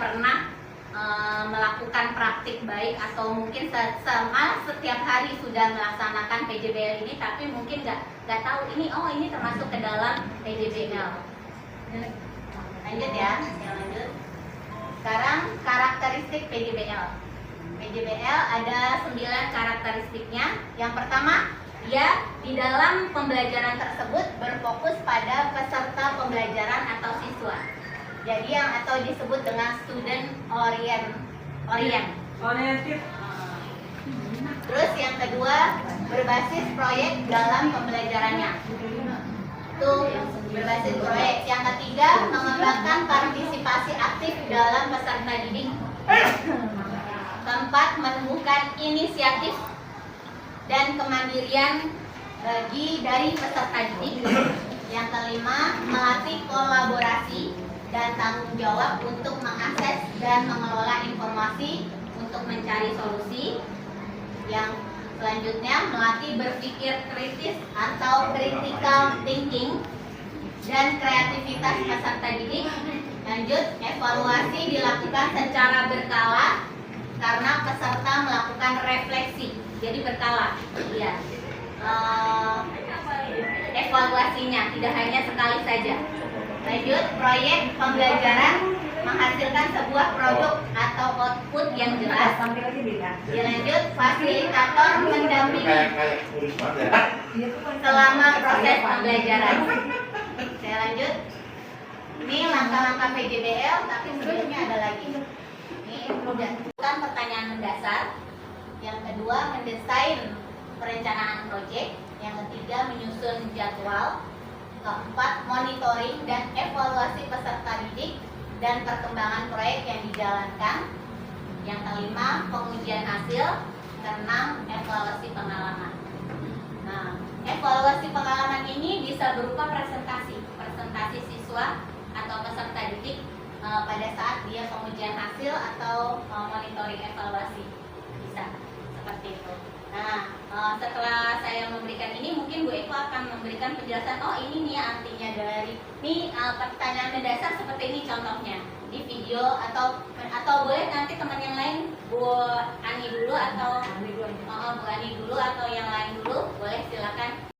pernah melakukan praktik baik atau mungkin setiap hari sudah melaksanakan PJBL ini, tapi mungkin nggak tahu ini termasuk ke dalam PJBL. Lanjut ya, lanjut. Sekarang karakteristik PJBL. PJBL ada 9 karakteristiknya. Yang pertama, dia di dalam pembelajaran tersebut berfokus pada peserta pembelajaran atau siswa. Jadi yang atau disebut dengan student oriented. Terus yang kedua, berbasis proyek dalam pembelajarannya. Itu berbasis proyek. Yang ketiga, mengembangkan partisipasi aktif dalam peserta didik. Keempat, menumbuhkan inisiatif dan kemandirian dari peserta didik. Yang kelima, melatih kolaborasi dan tanggung jawab untuk mengakses dan mengelola informasi untuk mencari solusi. Yang selanjutnya, melatih berpikir kritis atau critical thinking dan kreativitas peserta didik. Lanjut, evaluasi dilakukan secara berkala karena peserta melakukan refleksi, jadi berkala. Ya. Evaluasinya tidak hanya sekali saja. Lanjut, proyek pembelajaran menghasilkan sebuah produk atau output yang jelas. Lanjut, fasilitator mendampingi selama proses pembelajaran. Saya lanjut. Ini langkah-langkah PJBL, tapi sebelumnya ada lagi. Ini udah bukan pertanyaan mendasar. Yang kedua, mendesain perencanaan proyek. Yang ketiga, menyusun jadwal. Keempat, monitoring dan evaluasi peserta didik dan perkembangan proyek yang dijalankan. Yang kelima, pengujian hasil. Keenam, evaluasi pengalaman. Nah, evaluasi pengalaman ini bisa berupa presentasi siswa atau peserta didik pada saat dia pengujian hasil atau monitoring evaluasi, bisa seperti itu. Nah, setelah saya memberikan ini, mungkin Bu Eko akan memberikan penjelasan. Oh, ini nih artinya dari ini pertanyaan mendasar seperti ini contohnya di video atau boleh nanti teman yang lain, Bu Ani dulu atau Bu Ani dulu atau yang lain dulu, boleh silakan.